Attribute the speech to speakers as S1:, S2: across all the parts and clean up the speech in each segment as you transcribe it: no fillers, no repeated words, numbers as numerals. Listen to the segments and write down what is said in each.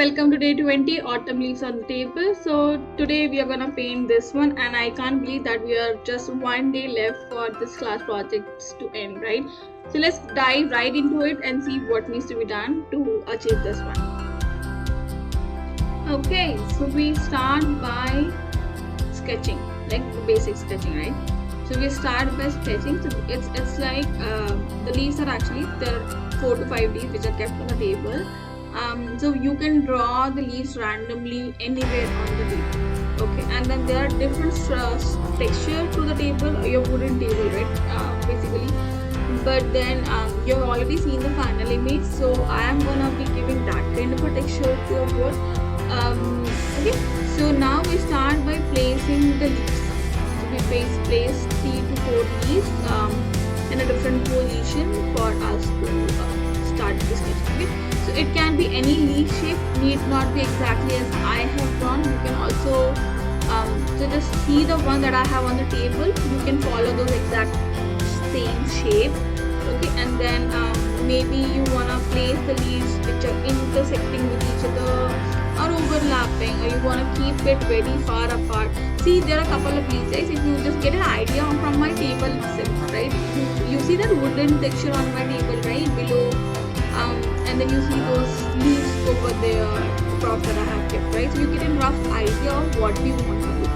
S1: welcome to day 20, autumn leaves on the table. So today we are gonna paint this one, and I can't believe that we are just one day left for this class projects to end, right? So let's dive right into it and see what needs to be done to achieve this one. Okay, so we start by sketching, like the basic sketching, right? So we start by sketching. So it's like the leaves are actually there are 4 to 5 leaves which are kept on the table. So you can draw the leaves randomly anywhere on the table. Okay, and then there are different texture to the table, your wooden table, right? Basically, but then you've already seen the final image, so I am gonna be giving that kind of a texture to your wood. Okay, so now we start by placing the leaves. So we place 3 to 4 leaves in a different position for us to start the sketch. Okay, so it can be any leaf shape, need not be exactly as I have drawn. You can also so just see the one that I have on the table. You can follow those exact same shape. Okay, and then maybe you wanna place the leaves which are intersecting with each other or overlapping, or you want to keep it very far apart. See, there are a couple of leaves, guys. If you just get an idea from my table itself, right? You see that wooden texture on my table, right, below, and then you see those leaves over there, the props that I have kept, right? So you get a rough idea of what we want to do.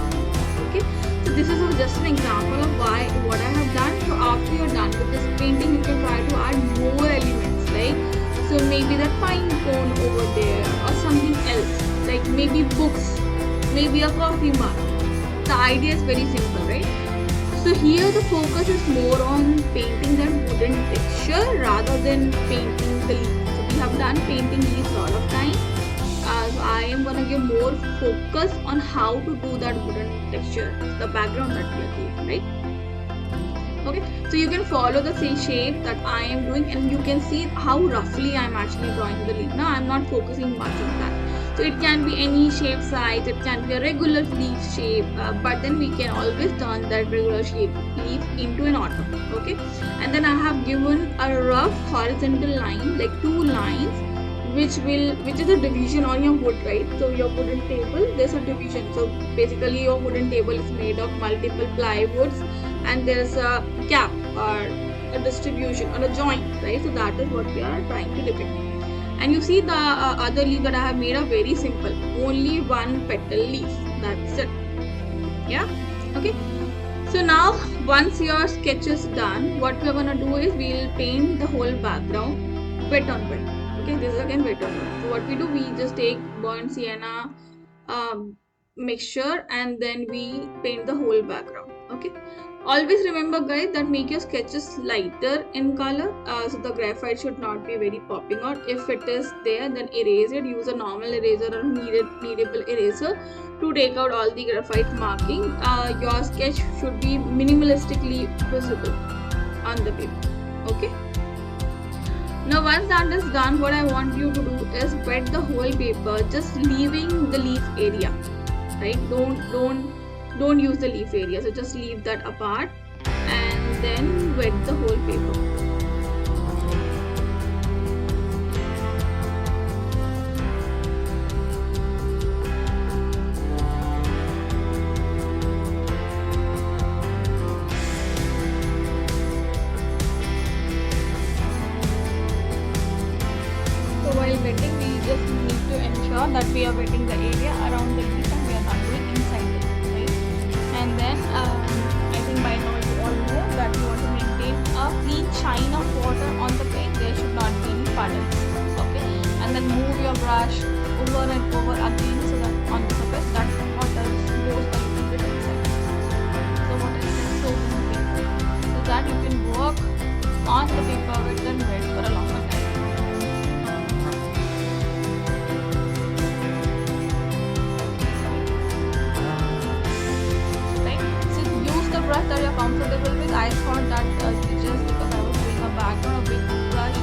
S1: Okay, so this is just an example of what I have done. So after you're done with this painting, you can try to add more elements, right? So maybe that pine cone over there, or something else, like maybe books, maybe a coffee mug. The idea is very simple, right? So here the focus is more on painting that wooden texture rather than painting the leaves. So we have done painting leaves a lot of time. So I am gonna give more focus on how to do that wooden texture, the background that we are doing, right? Okay, so you can follow the same shape that I am doing, and you can see how roughly I am actually drawing the leaf. Now I am not focusing much on that. So it can be any shape size, it can be a regular leaf shape, but then we can always turn that regular shape leaf into an autumn. Okay, and then I have given a rough horizontal line, like 2 lines, which is a division on your wood, right? So your wooden table, there's a division. So basically your wooden table is made of multiple plywoods, and there's a gap or a distribution or a joint, right? So that is what we are trying to depict. And you see the other leaf that I have made are very simple, only 1 petal leaf, that's it. Yeah, okay. So now once your sketch is done, what we are gonna do is we'll paint the whole background wet on wet. Okay, this is again wet on wet. So what we do, we just take burnt sienna mixture, and then we paint the whole background. Okay, always remember, guys, that make your sketches lighter in color, so the graphite should not be very popping out. If it is there, then erase it. Use a normal eraser or kneadable eraser to take out all the graphite marking. Your sketch should be minimalistically visible on the paper. Okay, now once that is done, what I want you to do is wet the whole paper, just leaving the leaf area, right? Don't use the leaf area, so just leave that apart and then wet the whole paper. So while wetting, we just need to ensure that we are wetting the area around the leaf and we are not going inside it. And then I think by now you all know that you want to maintain a clean shine of water on the paint. There should not be any puddles. Okay, and then move your brush over and over again so that on the surface that water goes a little bit inside. So water is then soaked in the paper, so that you can work on the paper wet and wet for a longer time. Brush that you're comfortable with. I thought that just because I was doing a background, a big brush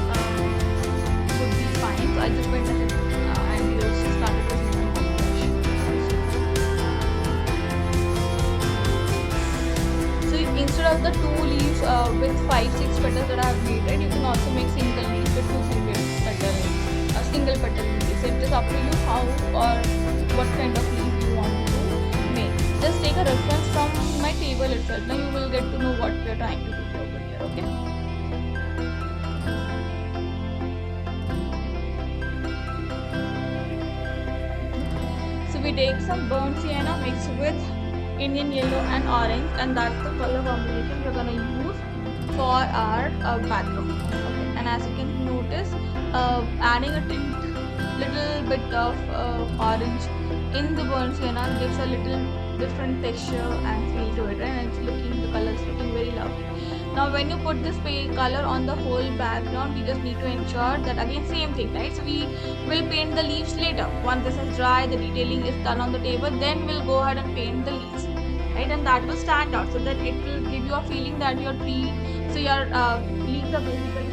S1: would be fine. So I just went ahead and just started using my brush. So instead of the 2 leaves with 5-6 petals that I have made, right, you can also make single leaves with 2 single petals, a single petal leaf. So it is up to you
S2: how or what kind of leaf you want to make. Just take a reference from my table itself. Now you will get to know what we are trying to do over here. Okay. So we take some burnt sienna mixed with Indian yellow and orange, and that's the color combination we're gonna use for our background. Okay. And as you can notice, adding a little bit of orange in the burnt sienna gives a little different texture and feel to it, and the color is looking very lovely. Now when you put this color on the whole background, we just need to ensure that, again, same thing, right? So we will paint the leaves later. Once this is dry, the detailing is done on the table, then we'll go ahead and paint the leaves, right? And that will stand out so that it will give you a feeling that your tree, so your leaves are basically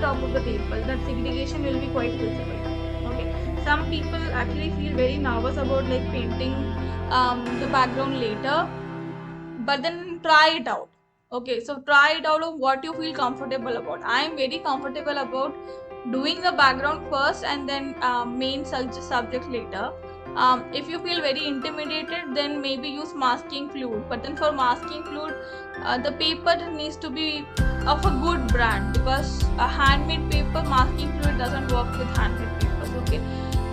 S2: top of the table. That segregation will be quite visible. Okay. Some people actually feel very nervous about like painting the background later, but then try it out. Okay, so try it out of what you feel comfortable about. I am very comfortable about doing the background first and then main subject later. If you feel very intimidated, then maybe use masking fluid. But then for masking fluid, the paper needs to be of a good brand, because a handmade paper, masking fluid doesn't work with handmade papers. Okay,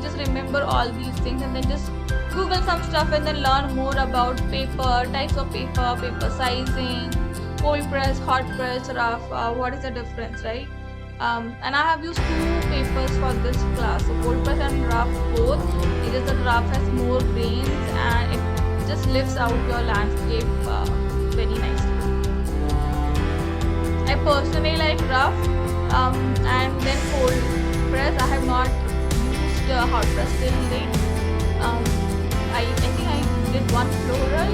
S2: just remember all these things and then just Google some stuff and then learn more about paper, types of paper, paper sizing, cold press, hot press, rough, what is the difference, right? And I have used two papers for this class, so cold press and rough both. It is that rough has more grains and it just lifts out your landscape very nicely. I personally like rough and then cold press. I have not used hot press till date. I think I did one floral.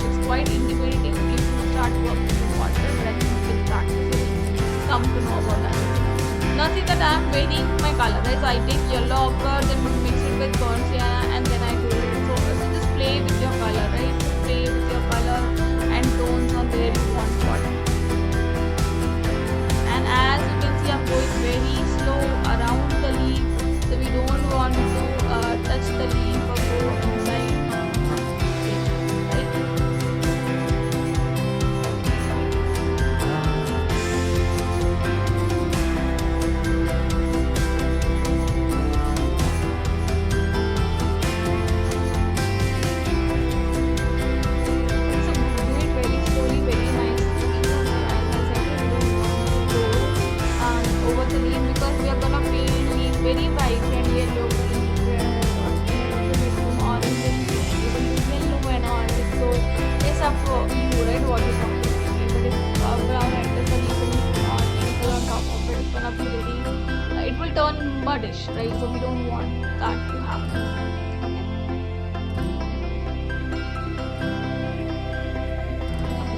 S2: It's quite intimidating if you start working with water, but I think with practice you will come to know about that. Now see that I am varying my color, right? So I take yellow ochre, then mix it with burnt sienna, and then I do it. So just play with your color, right? Play with your color and tones on where you want water. And as you can see, I'm going very slow around the leaf, so we don't want to touch the leaf or go inside. Very vibrant yellow, orange and orange. So it's up for you, right? What you want to see. But if brown enters the leaf and on top of it, it's gonna be very. It will turn muddish, right? So we don't want that to happen. Okay.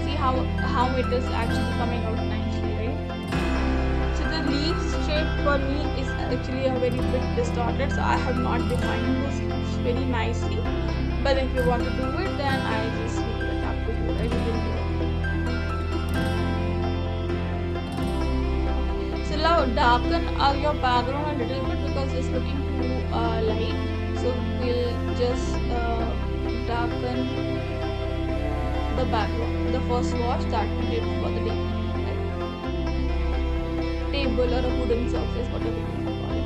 S2: See how it is actually coming out nicely, right? So the leaves shape for me is actually a very bit distorted, so I have not defined those leaves very nicely. But if you want to do it, then I just leave it up to you, right? You will do it. So now darken your background a little bit because it's looking too light. So we'll just darken the background, the first wash that we did for the day. Table or a wooden surface, whatever you want to call it.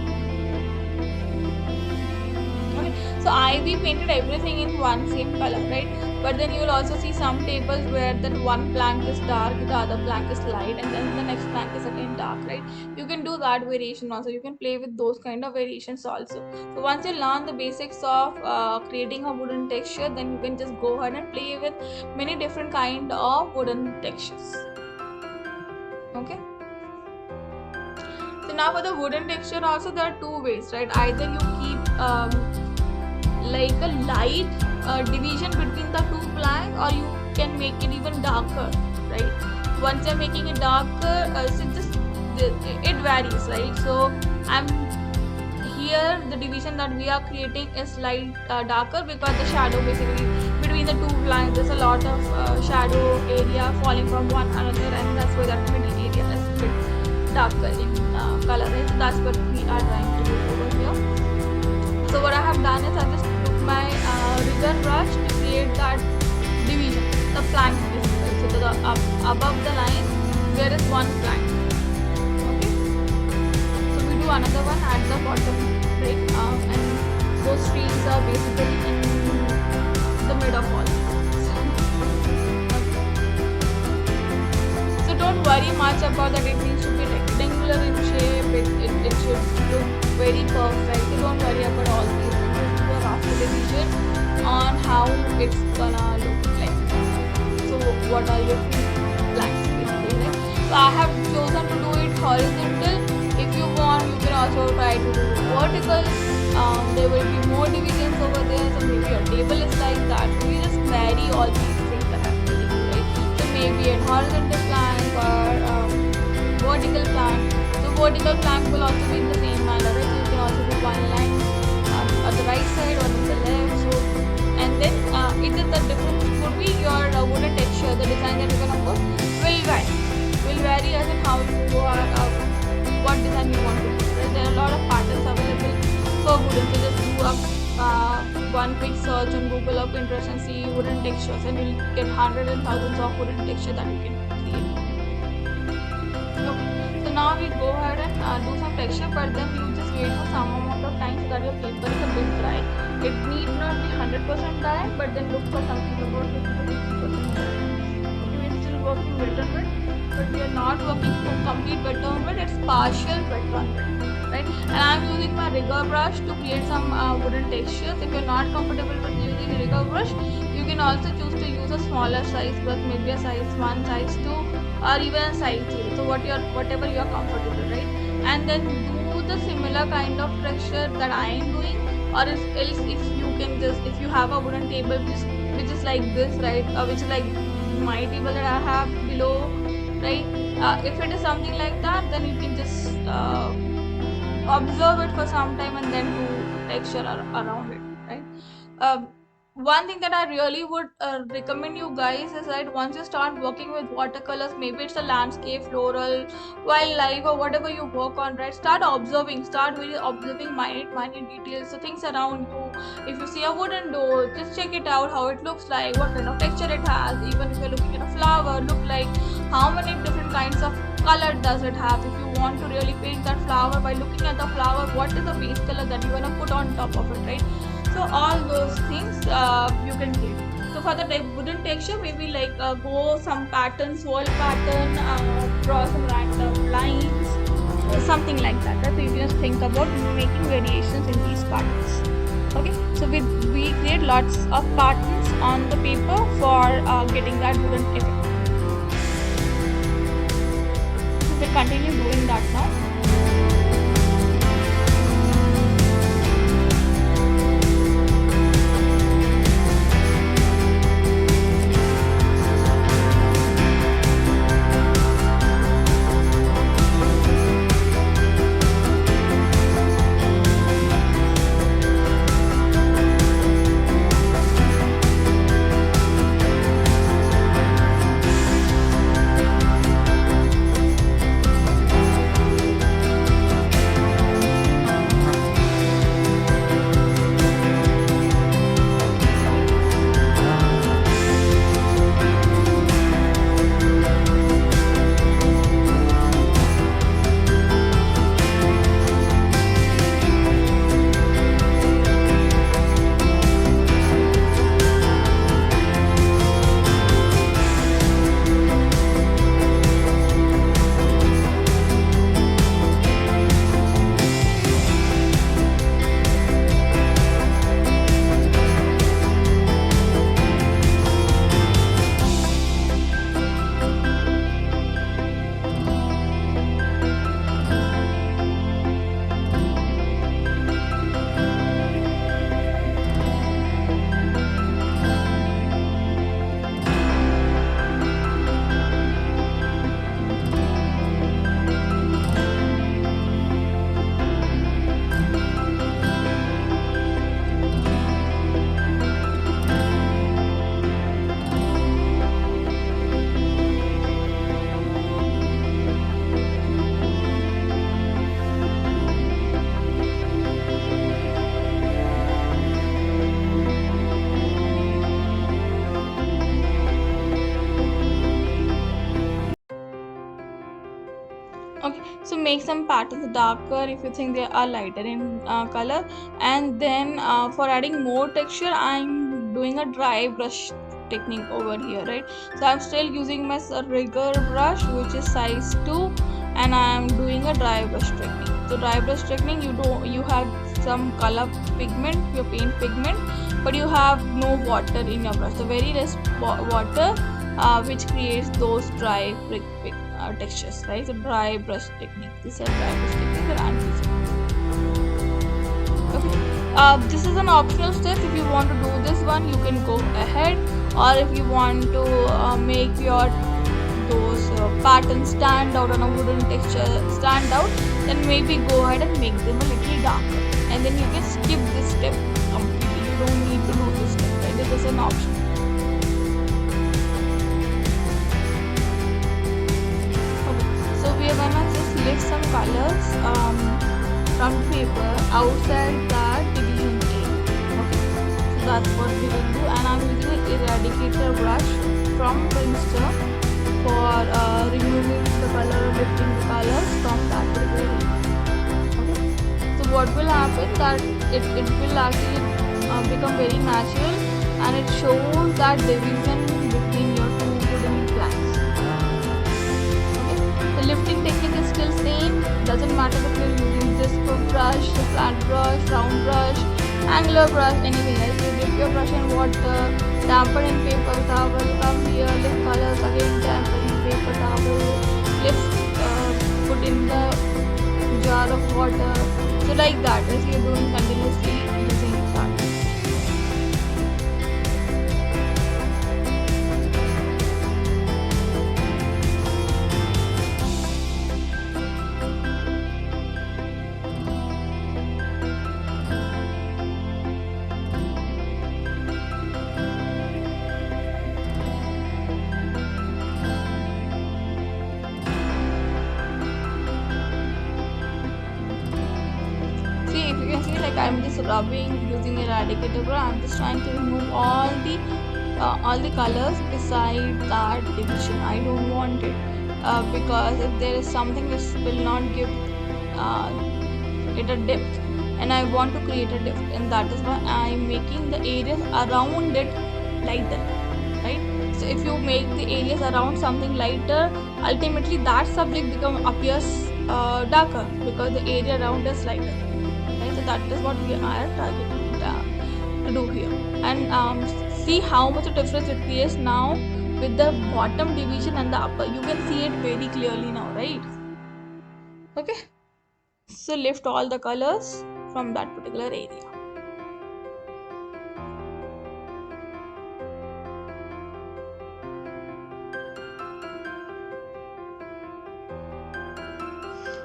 S2: Okay, so we painted everything in one same color, right? But then you will also see some tables where then one plank is dark, the other plank is light, and then the next plank is again dark, right? You can do that variation also. You can play with those kind of variations also. So once you learn the basics of creating a wooden texture, then you can just go ahead and play with many different kind of wooden textures. Okay. So now for the wooden texture also there are two ways, right? Either you keep like a light division between the two planks, or you can make it even darker, right? Once you're making it darker, it varies, right? So here the division that we are creating is light darker because the shadow basically between the two planks, there's a lot of shadow area falling from one another, and that's why that middle area is a bit darker in color, right? So that's what we are trying to do over here. So what done is I just took my rigger brush to create that division, the plank basically. So to the above the line there is one plank. Okay, so we do another one at the bottom, right? And those trees are basically in the mid of all. So don't worry much about that. It needs to be rectangular in shape. It should look very perfect. So don't worry about all these things. Just do a rough division on how it's gonna look like. So what are your planks basically, right? So I have chosen to do it horizontal. If you want, you can also try to do vertical. There will be more divisions over there. So maybe your table is like that. So you just vary all these things that I'm telling you, right? So maybe a horizontal plank or vertical plank. So vertical plank will also be in the same manner, right? So you can also do one line on the right side or on the left. So and then it is the difference would be your wooden texture, the design that you're gonna put will vary. Will vary as in how you are, what design you want to put. Right? There are a lot of patterns available for wooden. So just do one quick search on Google or Pinterest and see wooden textures, and you'll get hundreds and thousands of wooden texture that you can create. Okay. So now we go ahead and do some texture, but then you just wait for some amount of time so that your paper is a bit dry. It need not be 100% dry, but then look for something about 50 to 60% dry. Okay, we're still working wet on wet, but we are not working for complete wet on wet. It's partial wet on wet. Right? And I'm using my rigger brush to create some wooden textures. If you're not comfortable with using a rigger brush, you can also choose to use a smaller size brush, maybe a size 1, size 2, or even a size 0. So whatever you are comfortable, right? And then do the similar kind of texture that I am doing, or else if you can just, if you have a wooden table which is like this, right? Which is like my table that I have below, right? If it is something like that, then you can just observe it for some time and then do texture around it, right? One thing that I really would recommend you guys is that once you start working with watercolors, maybe it's a landscape, floral, wildlife, or whatever you work on, right? Start really observing minute details, so things around you. If you see a wooden door, just check it out, how it looks like, what kind of texture it has. Even if you're looking at a flower, look like how many different kinds of color does it have. If you want to really paint that flower, by looking at the flower, what is the base color that you're gonna put on top of it, right? So all those things you can create. So for the wooden texture, maybe like go some patterns, wall pattern, draw some random lines, something like that. Right? So you just think about making variations in these patterns. Okay, so we create lots of patterns on the paper for getting that wooden effect. We'll continue doing that now. make some patterns darker if you think they are lighter in color. And then for adding more texture, I'm doing a dry brush technique over here, right? So I'm still using my rigger brush, which is size 2, and I'm doing a dry brush technique. So dry brush technique, you have some color pigment, your paint pigment, but you have no water in your brush. So very less water, which creates those dry textures, right? So dry brush technique. This is dry brush technique that I'm using. Okay. This is an optional step. If you want to do this one, you can go ahead. Or if you want to make your those patterns stand out on a wooden texture stand out, then maybe go ahead and make them a little darker, and then you can skip this step completely. You don't need to do this step, right? This is an option. Okay, so we are gonna just lift some colors from paper outside that division A. Okay, so that's what we will do, and I'm using an eradicator brush from Princeton for removing the color, lifting the colors from that particular area. Okay. So what will happen that it will actually become very natural, and it shows that division between your two wooden planks. Okay. The lifting technique is still same. Doesn't matter if you're using this brush, the flat brush, round brush, angular brush, anything else. You dip your brush in water, dampen in paper towel, come here, lift colors again, dampen in paper towel, lift, put in the jar of water. So like that, as you're doing continuously using that. I'm just rubbing using eradicator brush. I'm just trying to remove all the colors beside that division. I don't want it because if there is something which will not give it a depth, and I want to create a depth, and that is why I'm making the areas around it lighter, right? So if you make the areas around something lighter, ultimately that subject appears darker because the area around is lighter. So that is what we are targeting to do here, and see how much of difference it creates now with the bottom division and the upper. You can see it very clearly now, right? Okay, so lift all the colors from that particular area.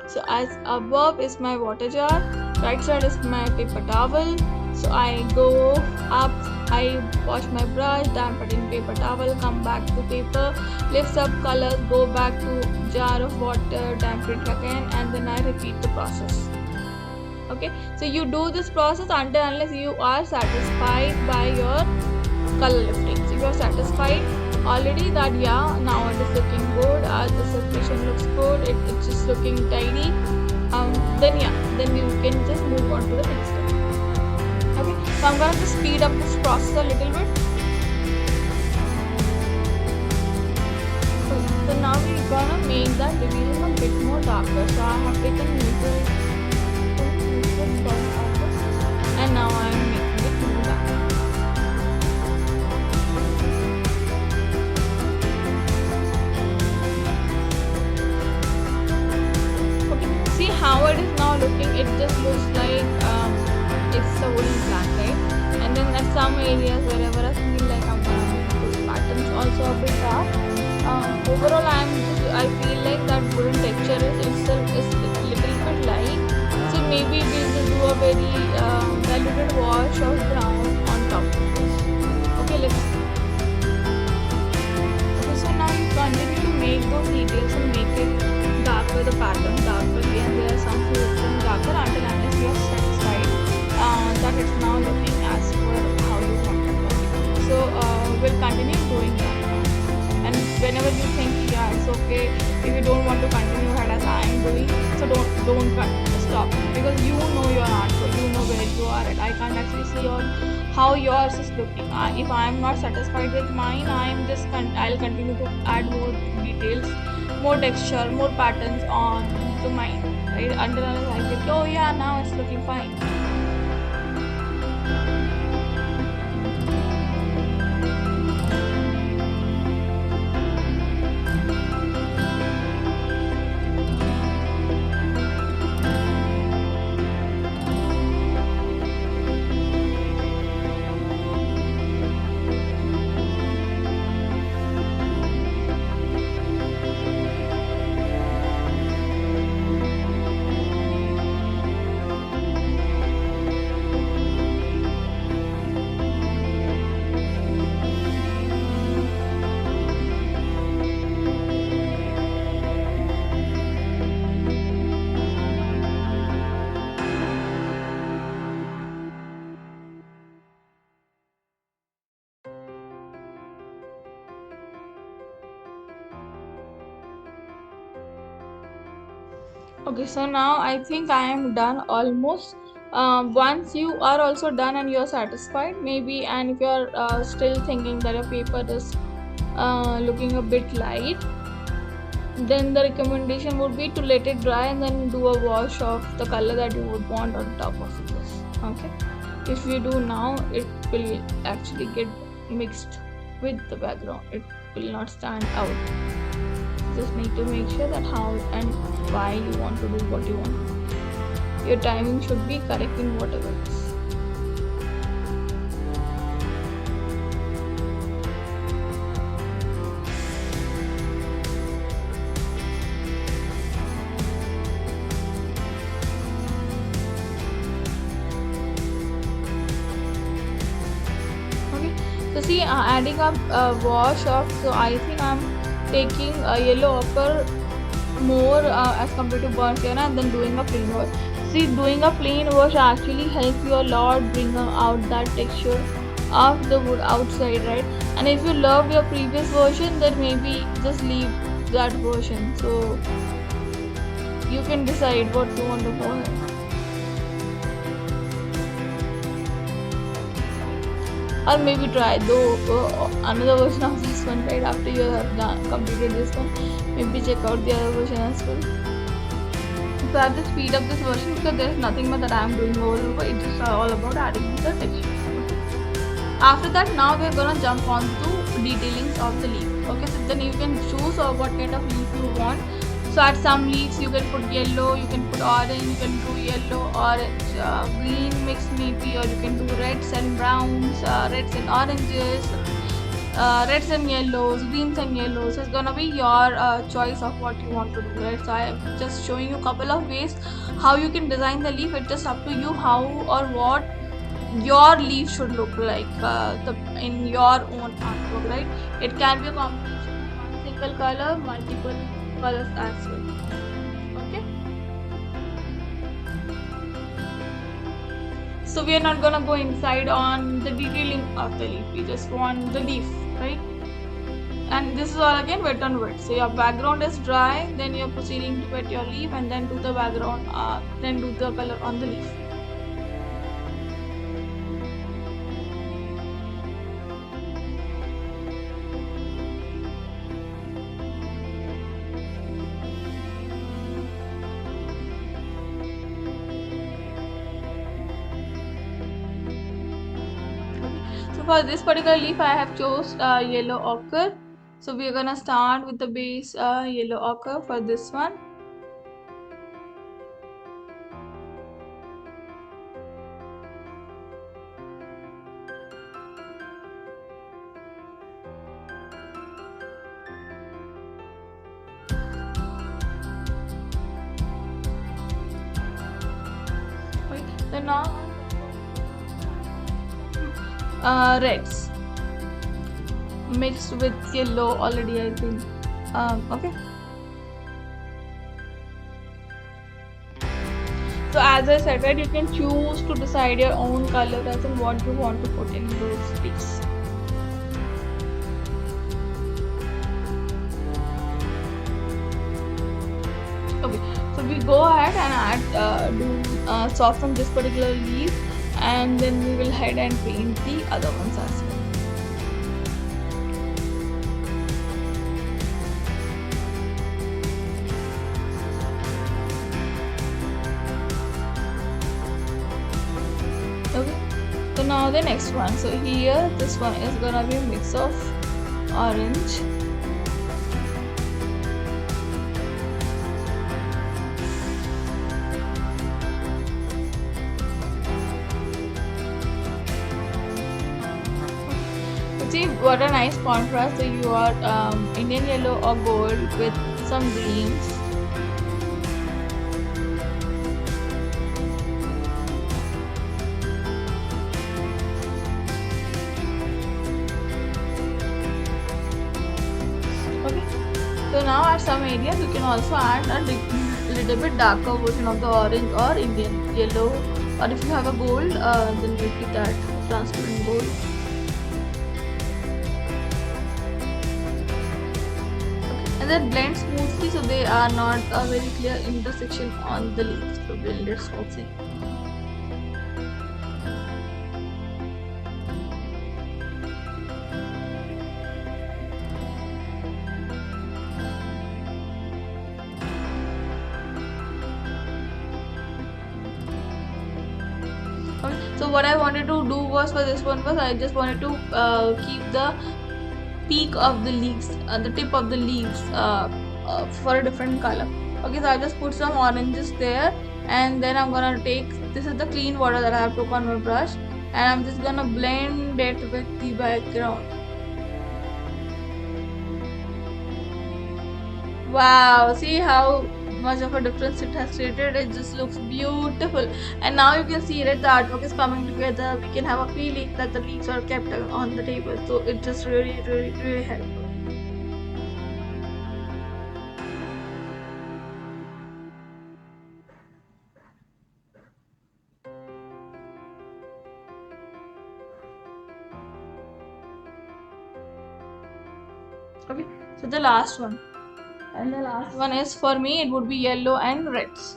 S2: So as above is my water jar, right side is my paper towel. So I go up, I wash my brush, dampen in paper towel, come back to paper, lift up colors, go back to jar of water, dampen it again, and then I repeat the process. Okay, so you do this process until unless you are satisfied by your color lifting. So if you are satisfied already that now it is looking good, the separation looks good, it's just looking tidy, then you can just move on to the next step. Okay, so I'm going to speed up this process a little bit. So now we're gonna make that division a bit more darker. So I have taken neutral and now I am making it more darker. Okay, see how it is now looking. It just looks like it's a wooden plank, right? And then at some areas wherever I feel like I'm gonna make those patterns also a bit dark. Overall, I feel like that wooden texture is a little bit light. So maybe we'll just do a very diluted wash of brown on top of this. Okay, let's see. Okay, so now you continue to make those details and make it darker, the pattern darker, and there are some few darker until unless you are satisfied that it's now looking as per how you want it. So we'll continue doing that. And whenever you think it's okay, if you don't want to continue ahead as I am doing, so don't don't stop, because you know your art, so you know where you are at. I can't actually see how yours is looking. If I'm not satisfied with mine, I'll continue to add more details, more texture, more patterns on to mine, right? Until I get, oh yeah, now it's looking fine. Okay, so now I think I am done almost. Once you are also done and you're satisfied, maybe, and if you're still thinking that your paper is looking a bit light, then the recommendation would be to let it dry and then do a wash of the color that you would want on top of this. Okay, if you do now, it will actually get mixed with the background. It will not stand out. Just need to make sure that how and why you want to do what you want to do. Your timing should be correct in whatever it is. Okay, so see, adding up wash off, so I think I'm taking a yellow ochre more as compared to burnt sienna, and then doing a plain wash. See, doing a plain wash actually helps you a lot bring out that texture of the wood outside, right? And if you loved your previous version, then maybe just leave that version, so you can decide what you want to go ahead. Or maybe try another version of this one, right? After you have completed this one, maybe check out the other version as well. So I have to speed up this version because there is nothing more that I am doing over. It's just all about adding the texture. After that, now we are gonna jump on to detailings of the leaf. Okay, so then you can choose what kind of leaf you want. So at some leaves you can put yellow, you can put orange, you can do yellow, orange, green mixed maybe, or you can do reds and browns, reds and oranges, reds and yellows, greens and yellows. It's gonna be your choice of what you want to do, right? So I am just showing you a couple of ways how you can design the leaf. It's just up to you how or what your leaf should look like in your own artwork, right? It can be a combination of one single color, multiple colors as well. Okay, so we are not gonna go inside on the detailing of the leaf. We just want the leaf, right? And this is all again wet on wet. So your background is dry, then you're proceeding to wet your leaf and then do the background, then do the color on the leaf. So for this particular leaf, I have chose yellow ochre. So we are gonna start with the base yellow ochre for this one. Okay. Then now reds mixed with yellow already, I think. Okay. So as I said, right, you can choose to decide your own color as in what you want to put in those leaves. Okay, so we go ahead and soften this particular leaf, and then we will head and paint the other ones as well. Okay, so now the next one. So here this one is gonna be a mix of orange, see what a nice contrast. So you are Indian yellow or gold with some greens. Okay, so now at some areas you can also add a little bit darker version of the orange or Indian yellow, or if you have a gold, then make it that transparent gold. And then blend smoothly so they are not a very clear intersection on the leaves. So blend it smoothly. Okay, so what I wanted to do was for this one was I just wanted to keep the peak of the leaves, the tip of the leaves for a different color. Okay, so I just put some oranges there, and then I'm gonna take, this is the clean water that I have took on my brush, and I'm just gonna blend it with the background. Wow, see how much of a difference it has created. It just looks beautiful, and now you can see that the artwork is coming together. We can have a feeling that the leaves are kept on the table, so it just really helpful. Okay, so the last one, and the last one is, for me it would be yellow and reds.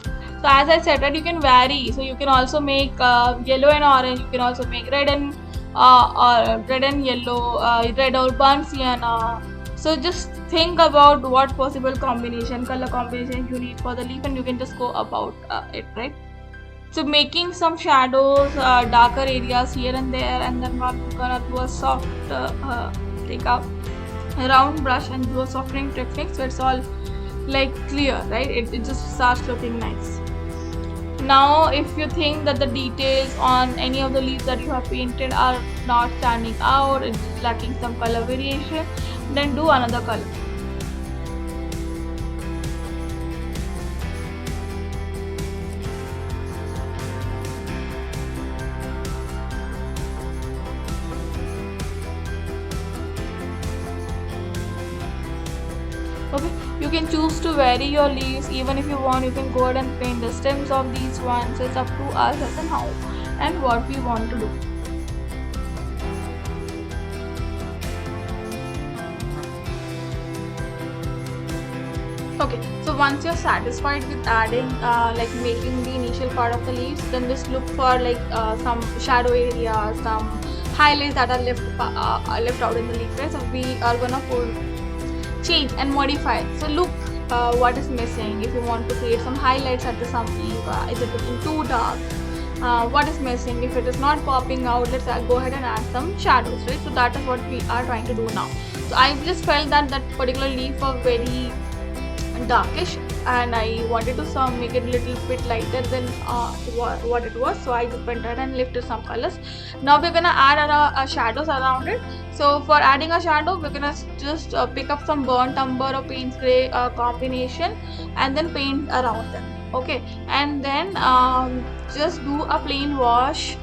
S2: So as I said, that you can vary. So you can also make yellow and orange. You can also make red and yellow, red or burnt sienna. So just think about what possible combination, color combination you need for the leaf, and you can just go about it, right? So making some shadows, darker areas here and there, and then I'm gonna do a soft take a round brush and do a softening technique, so it's all like clear, right? It just starts looking nice. Now if you think that the details on any of the leaves that you have painted are not standing out, it's lacking some color variation, then do another color. Okay, you can choose to vary your leaves. Even if you want, you can go ahead and paint the stems of these ones. It's up to us as and how and what we want to do. Okay, so once you're satisfied with adding like making the initial part of the leaves, then just look for like some shadow areas, some highlights that are left out in the leaf, right? So we are gonna change and modify. So look what is missing. If you want to create some highlights at the some leaf, is it looking too dark? What is missing? If it is not popping out, let's go ahead and add some shadows, right? So that is what we are trying to do now. So I just felt that that particular leaf was very darkish, and I wanted to make it a little bit lighter than what it was. So I just went ahead and lifted some colors. Now we're gonna add shadows around it. So for adding a shadow, we're gonna just pick up some burnt umber or paint spray combination, and then paint around them. Okay, and then just do a plain wash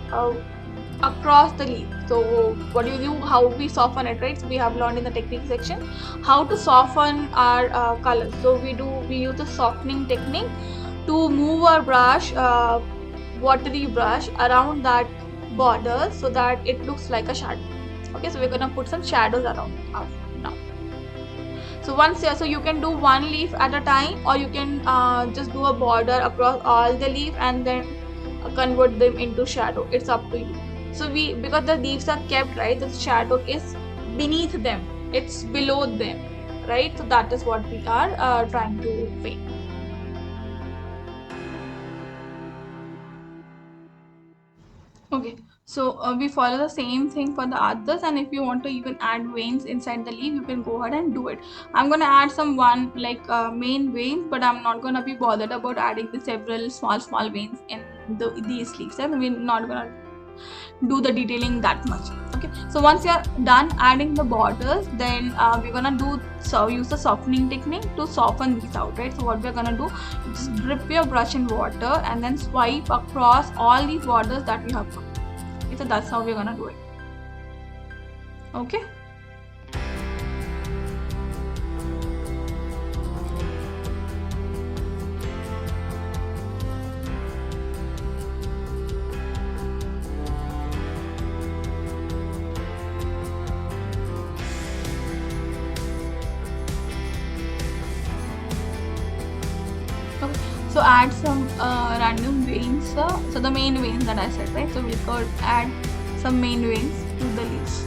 S2: across the leaf. So what do you do? How we soften it, right? So we have learned in the technique section how to soften our colors. So we use the softening technique to move our brush, watery brush, around that border so that it looks like a shadow. Okay, so we're gonna put some shadows around now. So so you can do one leaf at a time, or you can just do a border across all the leaf and then convert them into shadow. It's up to you. So because the leaves are kept, right, the shadow is beneath them, it's below them, right? So that is what we are trying to paint. Okay, so we follow the same thing for the others, and if you want to even add veins inside the leaf, you can go ahead and do it. I'm gonna add some main veins, but I'm not gonna be bothered about adding the several small veins in these leaves. And we're not gonna do the detailing that much. Okay, so once you're done adding the borders, then we're gonna use the softening technique to soften these out, right? So what we're gonna do, just dip your brush in water and then swipe across all these borders that you have put. Okay, so that's how we're gonna do it. Okay. So add some random veins. So the main veins that I said, right? So we could add some main veins to the leaves,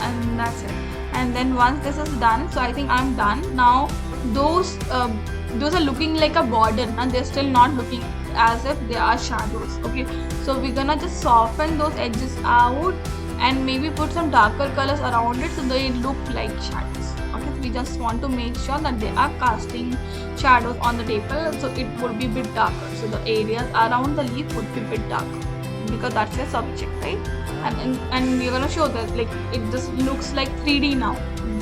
S2: and that's it. And then once this is done, so I think I'm done now. Those are looking like a border, and they're still not looking as if they are shadows. Okay, so we're gonna just soften those edges out and maybe put some darker colors around it so they look like shadows. Okay, we just want to make sure that they are casting shadows on the table, so it would be a bit darker. So the areas around the leaf would be a bit darker because that's your subject, right? And we're gonna show that like it just looks like 3D now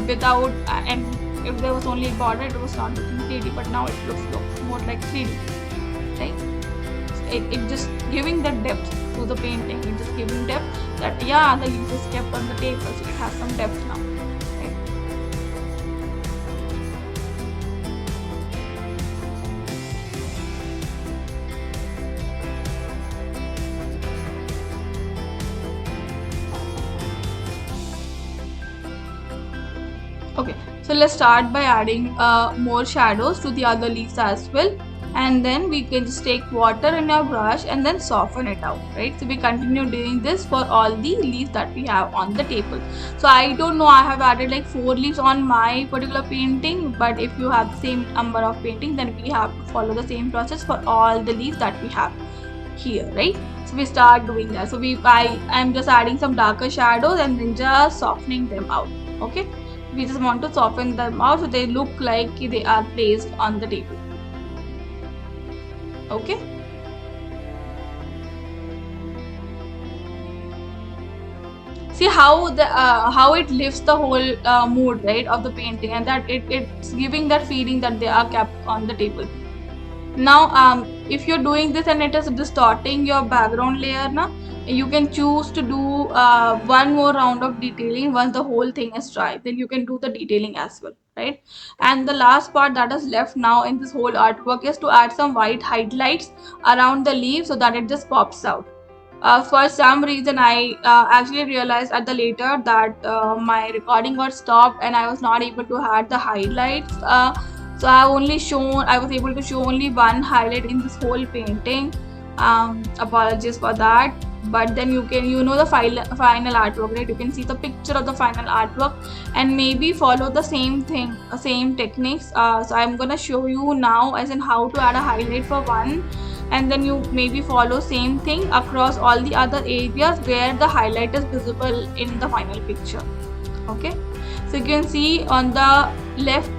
S2: without and if there was only a border, it was not looking 3D, but now it looks more like 3D, right? So it just giving the depth to the painting. It just giving depth that yeah, the leaf is kept on the table, so it has some depth now. Okay, so let's start by adding more shadows to the other leaves as well, and then we can just take water in our brush and then soften it out, right? So we continue doing this for all the leaves that we have on the table. So I don't know, I have added like 4 leaves on my particular painting, but if you have the same number of painting, then we have to follow the same process for all the leaves that we have here, right? So we start doing that. So I'm just adding some darker shadows and then just softening them out. Okay, we just want to soften them out so they look like they are placed on the table. Okay, see how it lifts the whole mood, right, of the painting, and that it's giving that feeling that they are kept on the table. Now if you're doing this and it is distorting your background layer, you can choose to do one more round of detailing once the whole thing is dry. Then you can do the detailing as well, right? And the last part that is left now in this whole artwork is to add some white highlights around the leaf so that it just pops out. For some reason I actually realized at the later that my recording got stopped and I was not able to add the highlights, so I was able to show only one highlight in this whole painting. Apologies for that, but then you know the final artwork, right? You can see the picture of the final artwork and maybe follow the same techniques. So I'm gonna show you now as in how to add a highlight for one, and then you maybe follow same thing across all the other areas where the highlight is visible in the final picture. Okay, so you can see on the left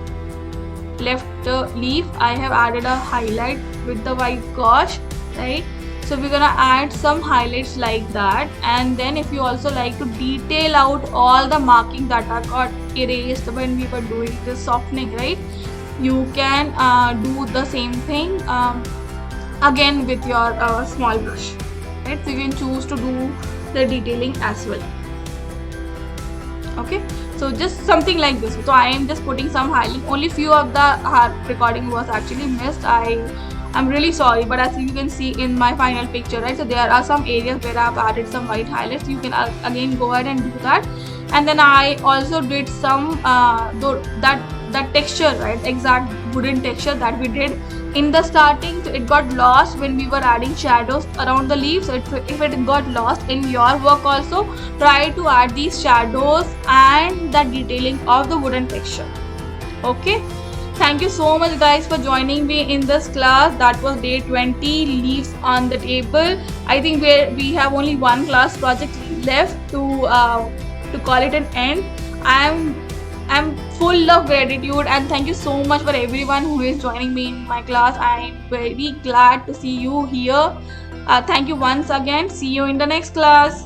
S2: leaf I have added a highlight with the white gouache, right? So we're gonna add some highlights like that, and then if you also like to detail out all the marking that are got erased when we were doing this softening, right, you can do the same thing again with your small brush, right? So you can choose to do the detailing as well. Okay, so just something like this. So I am just putting some highlight. Only few of the recording was actually missed. I'm really sorry, but as you can see in my final picture, right, so there are some areas where I've added some white highlights. You can again go ahead and do that. And then I also did some that texture, right? Exact wooden texture that we did in the starting. So it got lost when we were adding shadows around the leaves. So if it got lost in your work also, try to add these shadows and the detailing of the wooden texture. Okay, thank you so much guys for joining me in this class. That was day 20, leaves on the table. I think we have only one class project left to call it an end. I'm full of gratitude and thank you so much for everyone who is joining me in my class. I'm very glad to see you here. Thank you once again. See you in the next class.